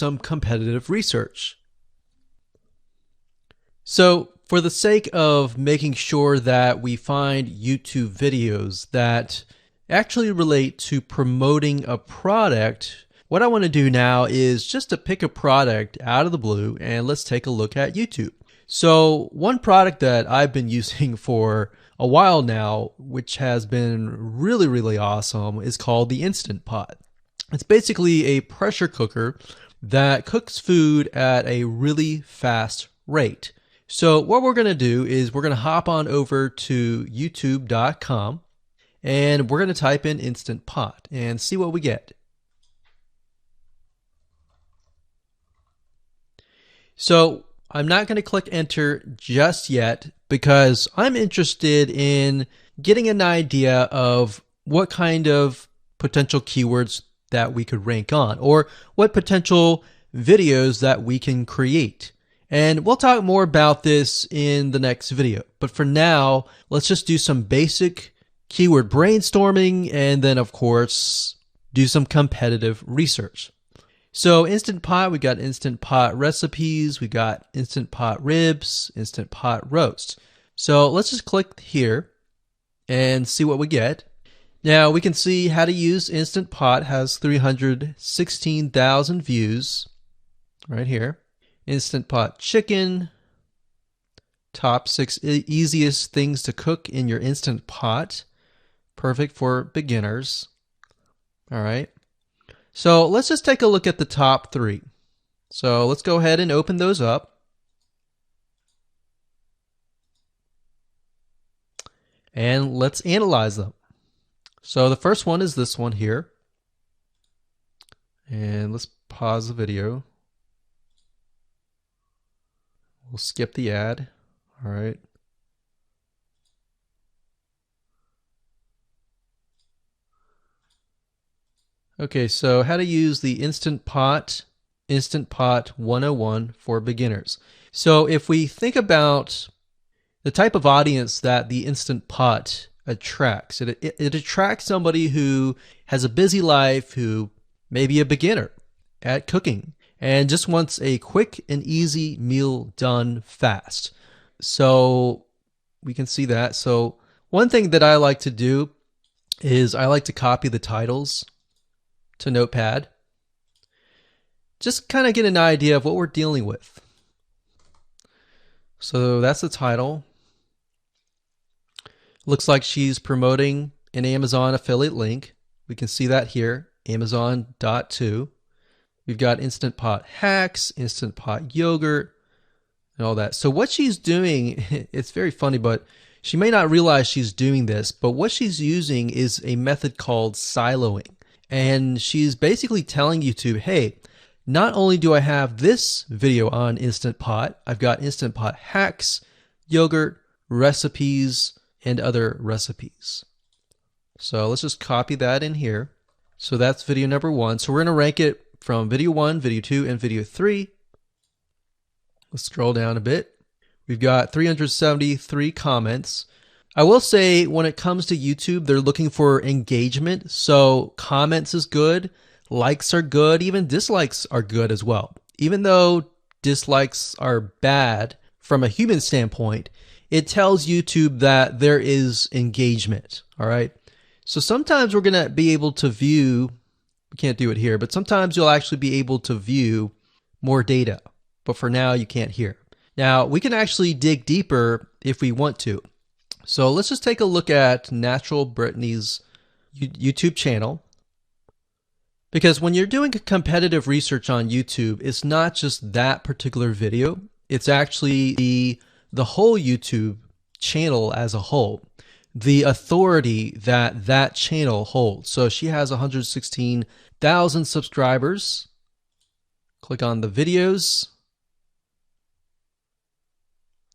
some competitive research. So for the sake of making sure that we find YouTube videos that actually relate to promoting a product, what I want to do now is just to pick a product out of the blue and let's take a look at YouTube. So one product that I've been using for a while now, which has been really awesome, is called the Instant Pot. It's basically a pressure cooker that cooks food at a really fast rate. So what we're going to do is we're going to hop on over to youtube.com and we're going to type in Instant Pot and see what we get. So I'm not going to click enter just yet because I'm interested in getting an idea of what kind of potential keywords that we could rank on or what potential videos that we can create. And we'll talk more about this in the next video. But for now, let's just do some basic keyword brainstorming and then, of course, do some competitive research. So Instant Pot, we got Instant Pot recipes, we got Instant Pot ribs, Instant Pot roast. So let's just click here and see what we get. Now we can see how to use Instant Pot has 316,000 views right here. Instant Pot chicken, top 6 easiest things to cook in your Instant Pot. Perfect for beginners. All right. So let's just take a look at the top 3. So let's go ahead and open those up. And let's analyze them. So the first one is this one here. And let's pause the video. We'll skip the ad. All right. Okay, so how to use the Instant Pot 101 for beginners. So if we think about the type of audience that the Instant Pot attracts, it attracts somebody who has a busy life, who may be a beginner at cooking and just wants a quick and easy meal done fast. So we can see that. So one thing that I like to do is I like to copy the titles to Notepad. Just kind of get an idea of what we're dealing with. So that's the title. Looks like she's promoting an Amazon affiliate link. We can see that here, Amazon.to. We've got Instant Pot hacks, Instant Pot yogurt, and all that. So what she's doing, it's very funny, but she may not realize she's doing this, but what she's using is a method called siloing. And she's basically telling YouTube, hey, not only do I have this video on Instant Pot, I've got Instant Pot hacks, yogurt, recipes, and other recipes. So let's just copy that in here. So that's video number 1. So we're going to rank it from video 1, video 2, and video 3. Let's scroll down a bit. We've got 373 comments. I will say when it comes to YouTube, they're looking for engagement. So comments is good, likes are good, even dislikes are good as well. Even though dislikes are bad from a human standpoint, it tells YouTube that there is engagement. All right. So sometimes we're going to be able to view, we can't do it here, but sometimes you'll actually be able to view more data. But for now, you can't hear. Now, we can actually dig deeper if we want to. So let's just take a look at Natural Brittany's YouTube channel. Because when you're doing competitive research on YouTube, it's not just that particular video. It's actually the whole YouTube channel as a whole. The authority that that channel holds. So she has 116,000 subscribers. Click on the videos.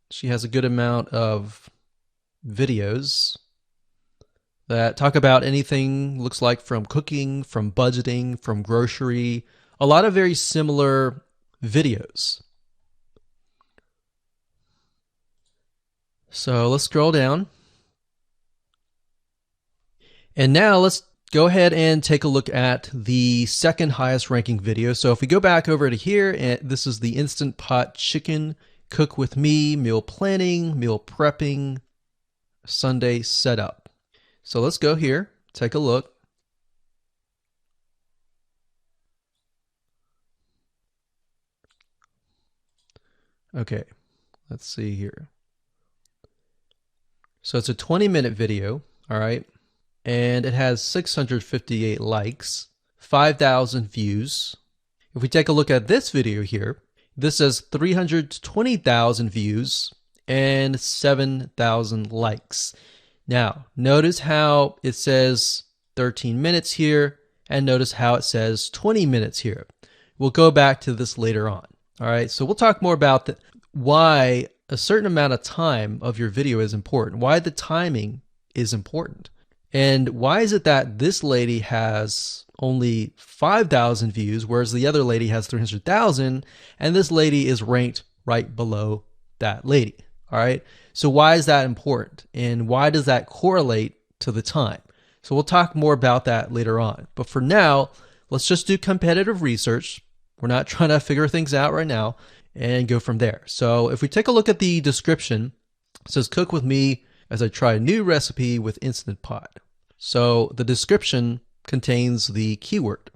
She has a good amount of videos that talk about anything, looks like from cooking, from budgeting, from grocery, a lot of very similar videos. So let's scroll down. And now let's go ahead and take a look at the second highest ranking video. So if we go back over to here, and this is the Instant Pot Chicken Cook With Me Meal Planning, Meal Prepping, Sunday Setup. So let's go here, take a look. Okay, let's see here. So it's a 20-minute video, all right, and it has 658 likes, 5,000 views. If we take a look at this video here, this has 320,000 views and 7,000 likes. Now, notice how it says 13 minutes here, and notice how it says 20 minutes here. We'll go back to this later on. All right, so we'll talk more about why a certain amount of time of your video is important, why the timing is important. And why is it that this lady has only 5,000 views, whereas the other lady has 300,000, and this lady is ranked right below that lady? All right, so why is that important, and why does that correlate to the time? So we'll talk more about that later on. But for now, let's just do competitive research. We're not trying to figure things out right now, and go from there. So if we take a look at the description, it says cook with me as I try a new recipe with Instant Pot. So the description contains the keyword.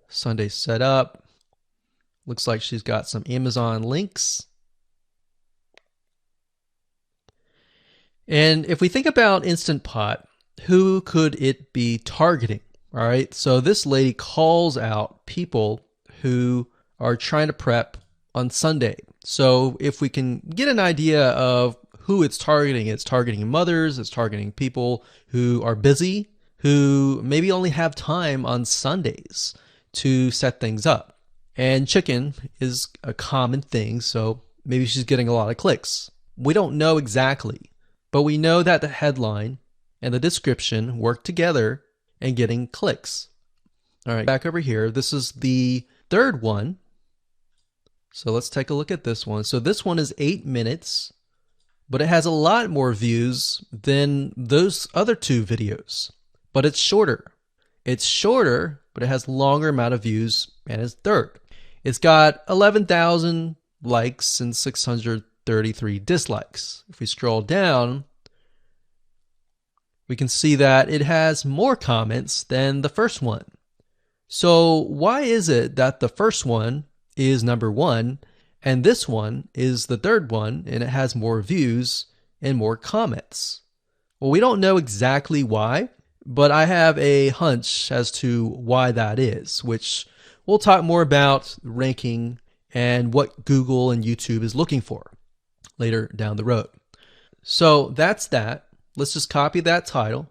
Sunday setup. Looks like she's got some Amazon links. And if we think about Instant Pot, who could it be targeting? All right, so this lady calls out people who are trying to prep on Sunday. So if we can get an idea of who it's targeting mothers, it's targeting people who are busy, who maybe only have time on Sundays to set things up. And chicken is a common thing, so maybe she's getting a lot of clicks. We don't know exactly, but we know that the headline and the description work together and getting clicks. All right, back over here, this is the third one. So let's take a look at this one. So this one is 8 minutes, but it has a lot more views than those other two videos, but it's shorter. It's shorter, but it has longer amount of views, and it's third. It's got 11,000 likes and 633 dislikes. If we scroll down, we can see that it has more comments than the first one. So why is it that the first one is number one and this one is the third one and it has more views and more comments? Well, we don't know exactly why, but I have a hunch as to why that is, which we'll talk more about ranking and what Google and YouTube is looking for later down the road. So that's that. Let's just copy that title.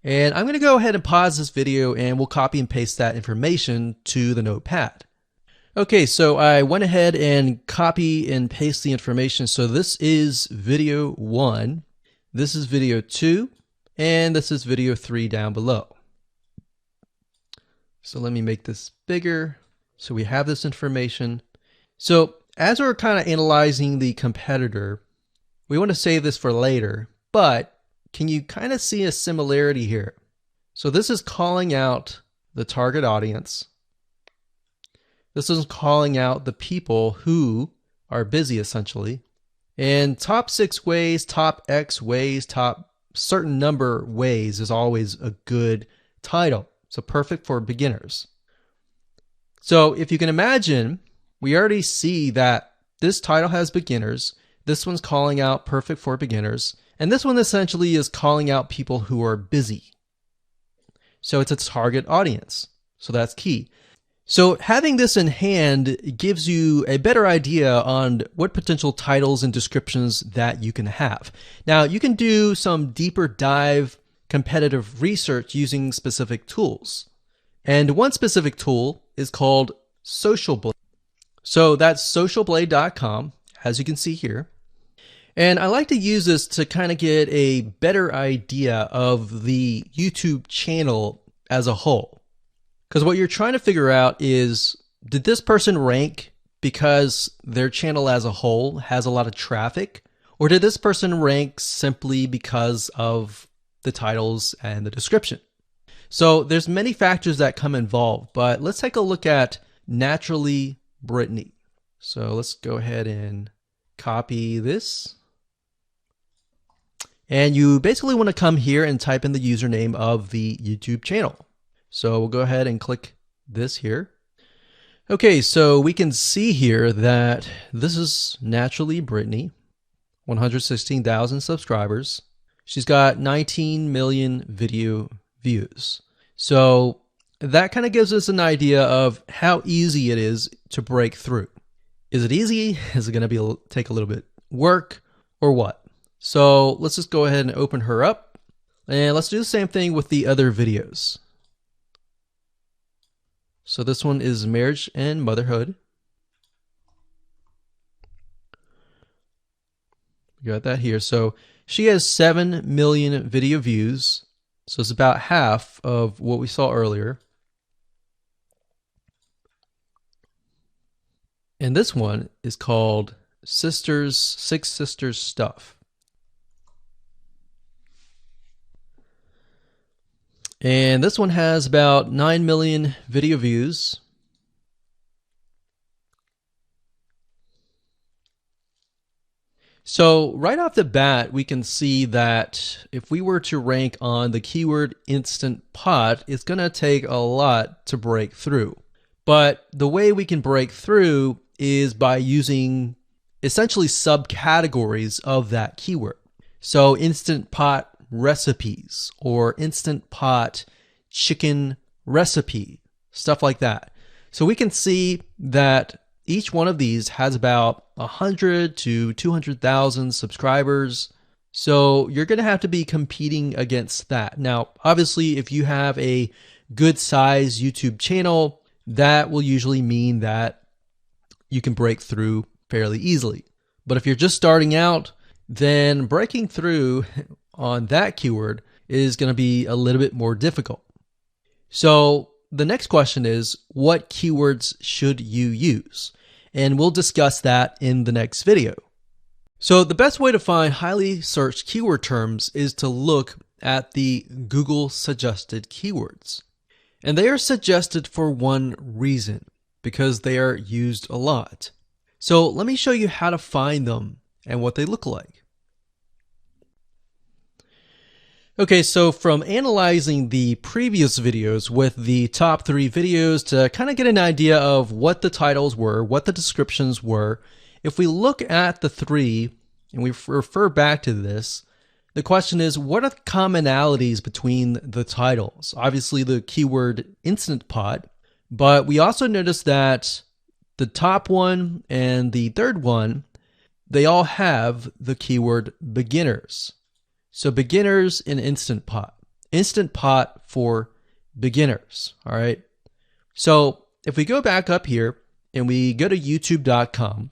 And I'm going to go ahead and pause this video and we'll copy and paste that information to the notepad. Okay, so I went ahead and copy and paste the information. So this is video 1, this is video 2, and this is video 3 down below. So let me make this bigger so we have this information. So as we're kind of analyzing the competitor, we want to save this for later, but can you kind of see a similarity here? So this is calling out the target audience. This is calling out the people who are busy, essentially. And top 6 ways, top X ways, top certain number ways is always a good title. So perfect for beginners. So if you can imagine, we already see that this title has beginners. This one's calling out perfect for beginners. And this one essentially is calling out people who are busy. So it's a target audience. So that's key. So having this in hand gives you a better idea on what potential titles and descriptions that you can have. Now, you can do some deeper dive competitive research using specific tools. And one specific tool is called Social Blade. So that's socialblade.com, as you can see here. And I like to use this to kind of get a better idea of the YouTube channel as a whole. Because what you're trying to figure out is, did this person rank because their channel as a whole has a lot of traffic? Or did this person rank simply because of the titles and the description? So there's many factors that come involved, but let's take a look at Naturally Brittany. So let's go ahead and copy this. And you basically want to come here and type in the username of the YouTube channel. So we'll go ahead and click this here. Okay, so we can see here that this is Naturally Brittany, 116,000 subscribers. She's got 19 million video views. So that kind of gives us an idea of how easy it is to break through. Is it easy? Is it going to take a little bit work or what? So let's just go ahead and open her up, and let's do the same thing with the other videos. So this one is marriage and motherhood. We got that here. So she has 7 million video views. So it's about half of what we saw earlier. And this one is called Six Sisters Stuff. And this one has about 9 million video views. So right off the bat, we can see that if we were to rank on the keyword Instant Pot, it's going to take a lot to break through. But the way we can break through is by using essentially subcategories of that keyword. So Instant Pot recipes or Instant Pot chicken recipe, stuff like that. So we can see that each one of these has about 100 to 200,000 subscribers. So you're going to have to be competing against that. Now, obviously, if you have a good size YouTube channel, that will usually mean that you can break through fairly easily. But if you're just starting out, then breaking through on that keyword is going to be a little bit more difficult. So the next question is, what keywords should you use? And we'll discuss that in the next video. So the best way to find highly searched keyword terms is to look at the Google suggested keywords. And they are suggested for one reason, because they are used a lot. So let me show you how to find them and what they look like. Okay, so from analyzing the previous videos with the top 3 videos to kind of get an idea of what the titles were, what the descriptions were, if we look at the 3 and we refer back to this, the question is, what are the commonalities between the titles? Obviously the keyword Instant Pot, but we also notice that the top one and the third one, they all have the keyword beginners. So beginners in Instant Pot. Instant Pot for beginners, all right? So if we go back up here and we go to youtube.com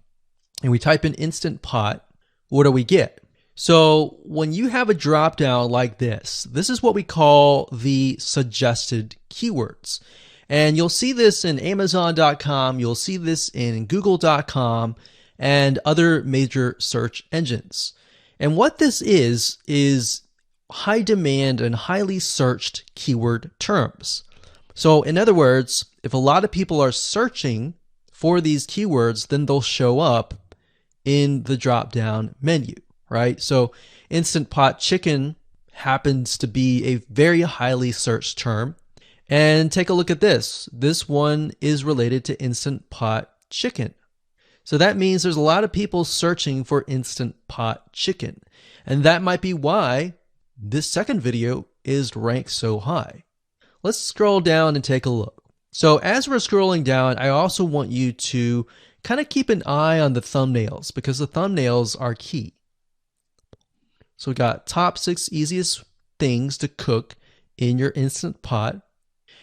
and we type in Instant Pot, what do we get? So when you have a drop down like this is what we call the suggested keywords. And you'll see this in Amazon.com, you'll see this in Google.com and other major search engines. And what this is high demand and highly searched keyword terms. So in other words, if a lot of people are searching for these keywords, then they'll show up in the drop-down menu, right? So Instant Pot chicken happens to be a very highly searched term. And take a look at this. This one is related to Instant Pot chicken. So that means there's a lot of people searching for Instant Pot chicken. And that might be why this second video is ranked so high. Let's scroll down and take a look. So as we're scrolling down, I also want you to kind of keep an eye on the thumbnails because the thumbnails are key. So we got top 6 easiest things to cook in your Instant Pot.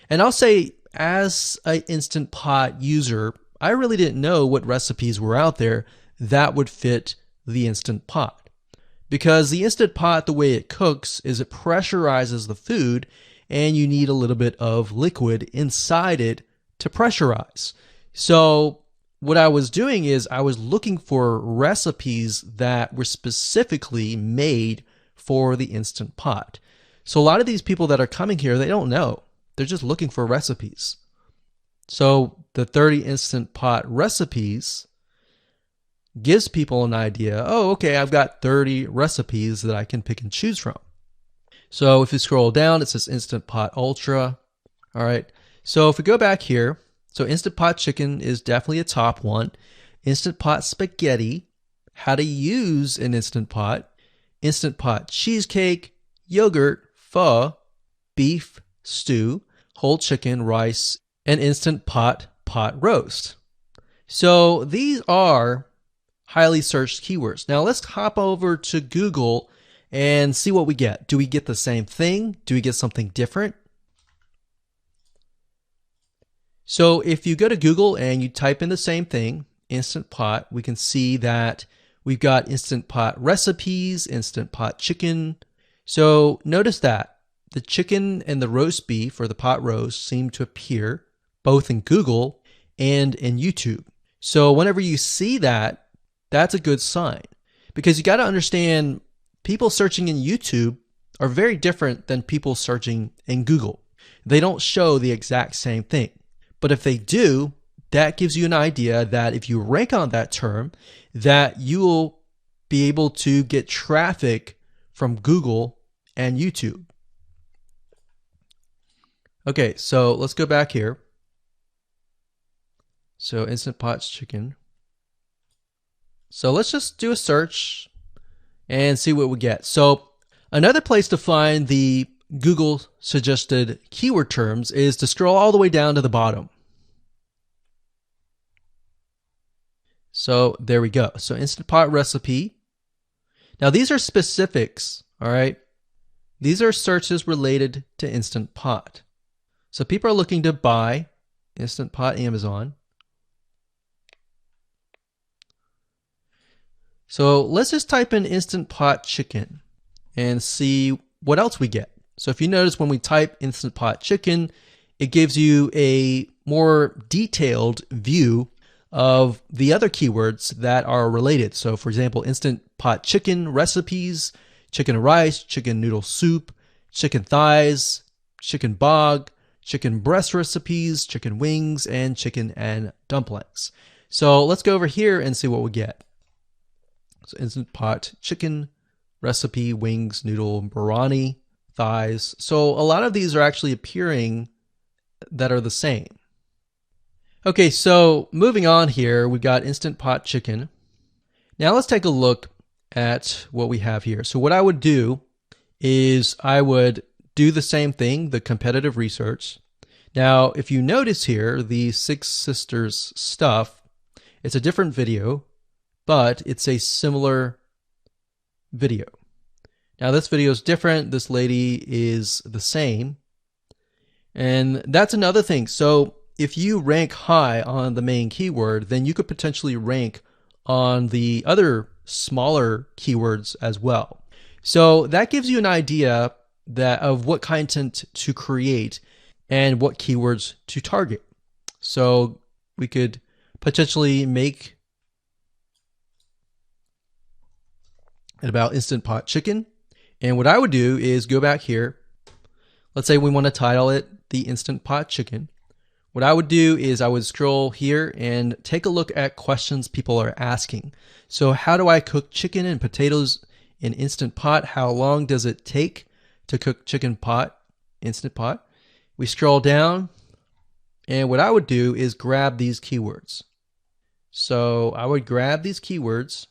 And I'll say as an Instant Pot user, I really didn't know what recipes were out there that would fit the Instant Pot. Because the Instant Pot, the way it cooks is it pressurizes the food and you need a little bit of liquid inside it to pressurize. So what I was doing is I was looking for recipes that were specifically made for the Instant Pot. So a lot of these people that are coming here, they don't know. They're just looking for recipes. So the 30 Instant Pot recipes gives people an idea. Oh, okay, I've got 30 recipes that I can pick and choose from. So if you scroll down, it says Instant Pot Ultra. All right. So if we go back here, so Instant Pot Chicken is definitely a top one. Instant Pot Spaghetti, how to use an Instant Pot. Instant Pot Cheesecake, Yogurt, Pho, Beef Stew, Whole Chicken, Rice, and Instant Pot Pot Roast. So these are highly searched keywords. Now let's hop over to Google and see what we get. Do we get the same thing? Do we get something different? So if you go to Google and you type in the same thing, Instant Pot, we can see that we've got Instant Pot recipes, Instant Pot chicken. So notice that the chicken and the roast beef or the pot roast seem to appear both in Google and in YouTube. So whenever you see that, that's a good sign, because you got to understand people searching in YouTube are very different than people searching in Google. They don't show the exact same thing. But if they do, that gives you an idea that if you rank on that term, that you will be able to get traffic from Google and YouTube. Okay, so let's go back here. So Instant Pot Chicken. So let's just do a search and see what we get. So another place to find the Google suggested keyword terms is to scroll all the way down to the bottom. So there we go. So Instant Pot recipe. Now these are specifics, all right? These are searches related to Instant Pot. So people are looking to buy Instant Pot Amazon. So let's just type in Instant Pot chicken and see what else we get. So if you notice, when we type Instant Pot chicken, it gives you a more detailed view of the other keywords that are related. So for example, Instant Pot chicken recipes, chicken rice, chicken noodle soup, chicken thighs, chicken bog, chicken breast recipes, chicken wings, and chicken and dumplings. So let's go over here and see what we get. So Instant Pot chicken recipe, wings, noodle, biryani, thighs. So a lot of these are actually appearing that are the same. Okay, so moving on here, we've got Instant Pot chicken. Now let's take a look at what we have here. So what I would do is I would do the same thing, the competitive research. Now, if you notice here, the Six Sisters stuff, it's a different video, but it's a similar video. Now this video is different. This lady is the same. And that's another thing. So if you rank high on the main keyword, then you could potentially rank on the other smaller keywords as well. So that gives you an idea of what content to create and what keywords to target. So we could potentially make it about Instant Pot chicken. And what I would do is go back here. Let's say we want to title it the Instant Pot chicken. What I would do is I would scroll here and take a look at questions people are asking. So how do I cook chicken and potatoes in Instant Pot? How long does it take to cook chicken pot, Instant Pot? We scroll down, and what I would do is grab these keywords. So I would grab these keywords.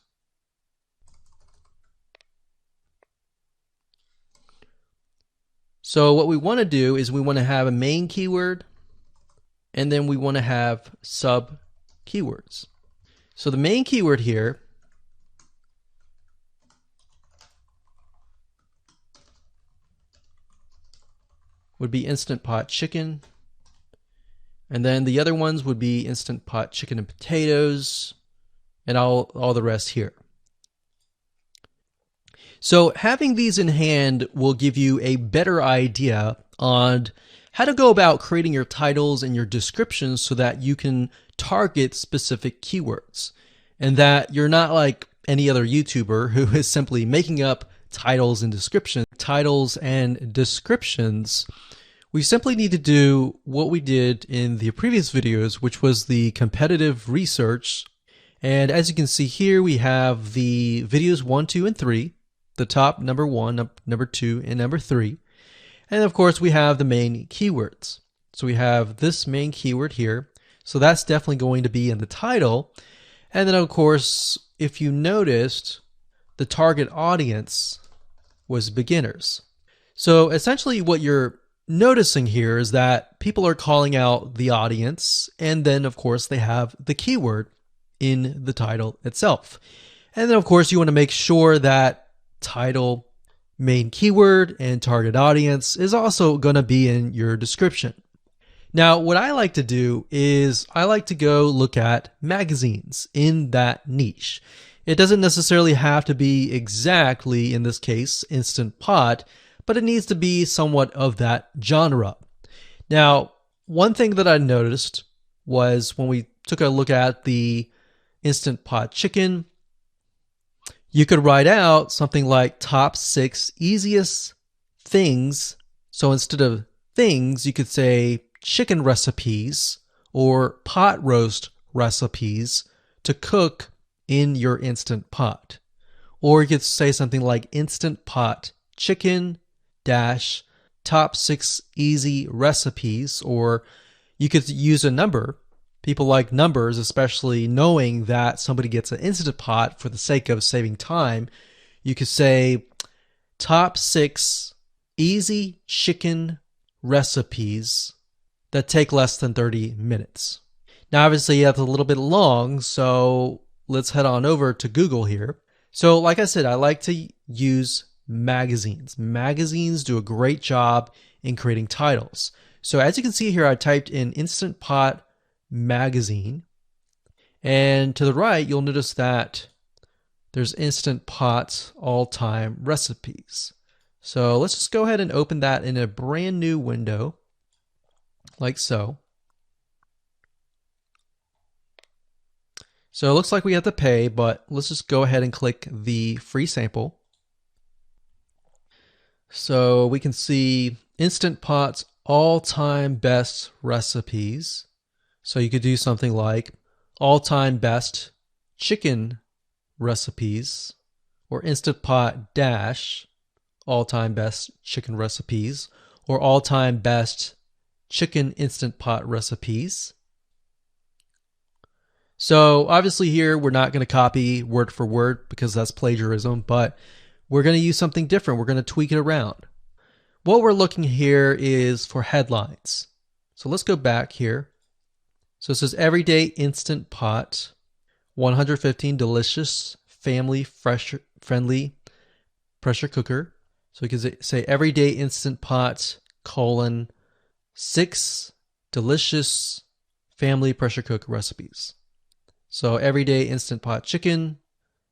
So what we want to do is we want to have a main keyword, and then we want to have sub keywords. So the main keyword here would be Instant Pot chicken. And then the other ones would be Instant Pot chicken and potatoes, and all the rest here. So having these in hand will give you a better idea on how to go about creating your titles and your descriptions so that you can target specific keywords, and that you're not like any other YouTuber who is simply making up titles and descriptions titles and descriptions, we simply need to do what we did in the previous videos, which was the competitive research. And as you can see here, we have the videos 1, 2, and 3, the top number 1, number 2, and number 3. And of course, we have the main keywords. So we have this main keyword here. So that's definitely going to be in the title. And then of course, if you noticed, the target audience was beginners. So essentially what you're noticing here is that people are calling out the audience, and then of course they have the keyword in the title itself. And then of course you want to make sure that title, main keyword, and target audience is also going to be in your description. Now, what I like to do is I like to go look at magazines in that niche. It doesn't necessarily have to be exactly, in this case, Instant Pot, but it needs to be somewhat of that genre. Now, one thing that I noticed was when we took a look at the Instant Pot chicken, you could write out something like top 6 easiest things. So instead of things, you could say chicken recipes or pot roast recipes to cook in your Instant Pot. Or you could say something like Instant Pot chicken dash top 6 easy recipes, or you could use a number. People like numbers, especially knowing that somebody gets an Instant Pot for the sake of saving time. You could say top 6 easy chicken recipes that take less than 30 minutes. Now, obviously, that's a little bit long, so let's head on over to Google here. So like I said, I like to use magazines. Magazines do a great job in creating titles. So as you can see here, I typed in Instant Pot magazine, and to the right, you'll notice that there's Instant Pot all-time recipes. So let's just go ahead and open that in a brand new window, like so. So it looks like we have to pay, but let's just go ahead and click the free sample. So we can see Instant Pot's all-time best recipes. So you could do something like all-time best chicken recipes, or Instant Pot dash all-time best chicken recipes, or all-time best chicken Instant Pot recipes. So obviously here we're not going to copy word for word because that's plagiarism, but we're going to use something different. We're going to tweak it around. What we're looking here is for headlines. So let's go back here. So it says Everyday Instant Pot, 115 delicious, family friendly pressure cooker. So we can say Everyday Instant Pot, colon, 6 delicious family pressure cook recipes. So Everyday Instant Pot chicken,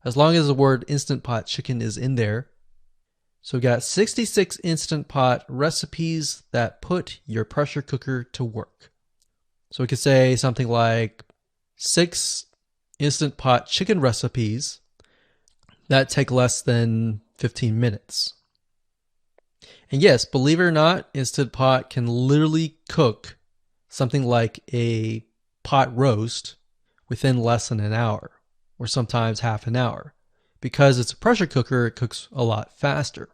as long as the word Instant Pot chicken is in there. So we got 66 Instant Pot recipes that put your pressure cooker to work. So we could say something like 6 Instant Pot chicken recipes that take less than 15 minutes. And yes, believe it or not, Instant Pot can literally cook something like a pot roast within less than an hour, or sometimes half an hour. Because it's a pressure cooker, it cooks a lot faster.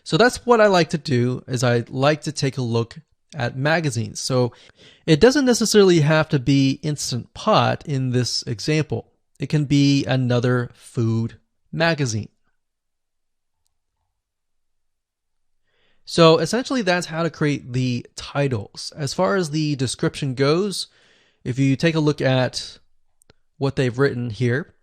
So that's what I like to do, is I like to take a look at magazines. So it doesn't necessarily have to be Instant Pot in this example. It can be another food magazine. So essentially that's how to create the titles. As far as the description goes, if you take a look at what they've written here,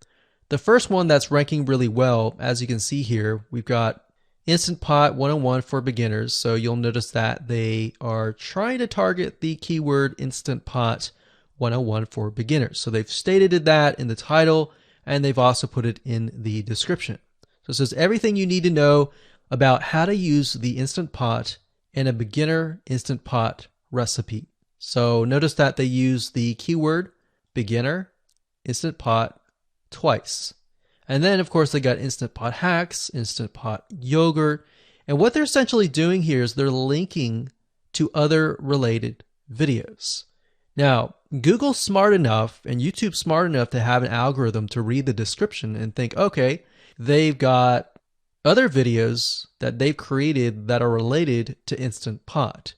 the first one that's ranking really well, as you can see here, we've got Instant Pot 101 for beginners. So you'll notice that they are trying to target the keyword Instant Pot 101 for beginners. So they've stated that in the title, and they've also put it in the description. So it says everything you need to know about how to use the Instant Pot in a beginner Instant Pot recipe. So notice that they use the keyword beginner Instant Pot twice. And then of course they got Instant Pot hacks, Instant Pot yogurt, And what they're essentially doing here is they're linking to other related videos. Now, Google's smart enough and YouTube's smart enough to have an algorithm to read the description and think, okay, they've got other videos that they've created that are related to Instant Pot.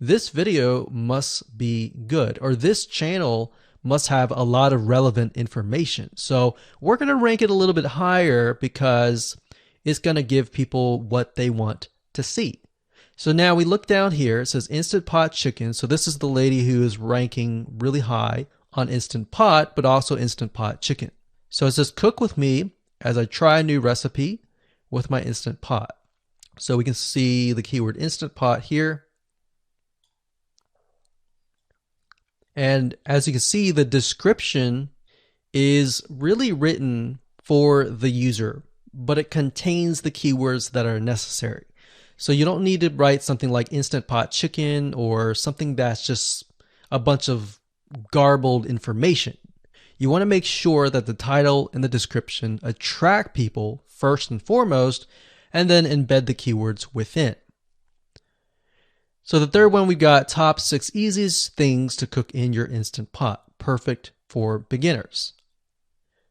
This video must be good, or this channel must have a lot of relevant information. So we're going to rank it a little bit higher because it's going to give people what they want to see. So now we look down here, it says Instant Pot Chicken. So this is the lady who is ranking really high on Instant Pot, but also Instant Pot Chicken. So it says cook with me as I try a new recipe with my Instant Pot. So we can see the keyword Instant Pot here. And as you can see, the description is really written for the user, but it contains the keywords that are necessary. So you don't need to write something like Instant Pot Chicken or something that's just a bunch of garbled information. You want to make sure that the title and the description attract people first and foremost, and then embed the keywords within. So the third one, we've got top 6 easiest things to cook in your Instant Pot, perfect for beginners.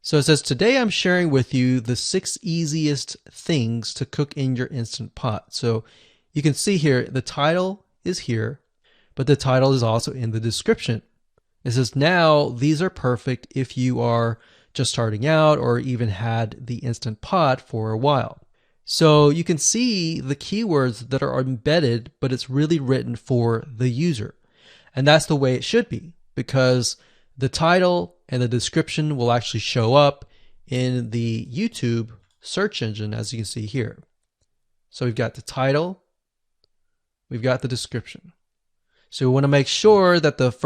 So it says, today I'm sharing with you the 6 easiest things to cook in your Instant Pot. So you can see here, the title is here, but the title is also in the description. It says, now these are perfect if you are just starting out or even had the Instant Pot for a while. So you can see the keywords that are embedded, but it's really written for the user. And that's the way it should be, because the title and the description will actually show up in the YouTube search engine, as you can see here. So we've got the title, we've got the description. So we want to make sure that the first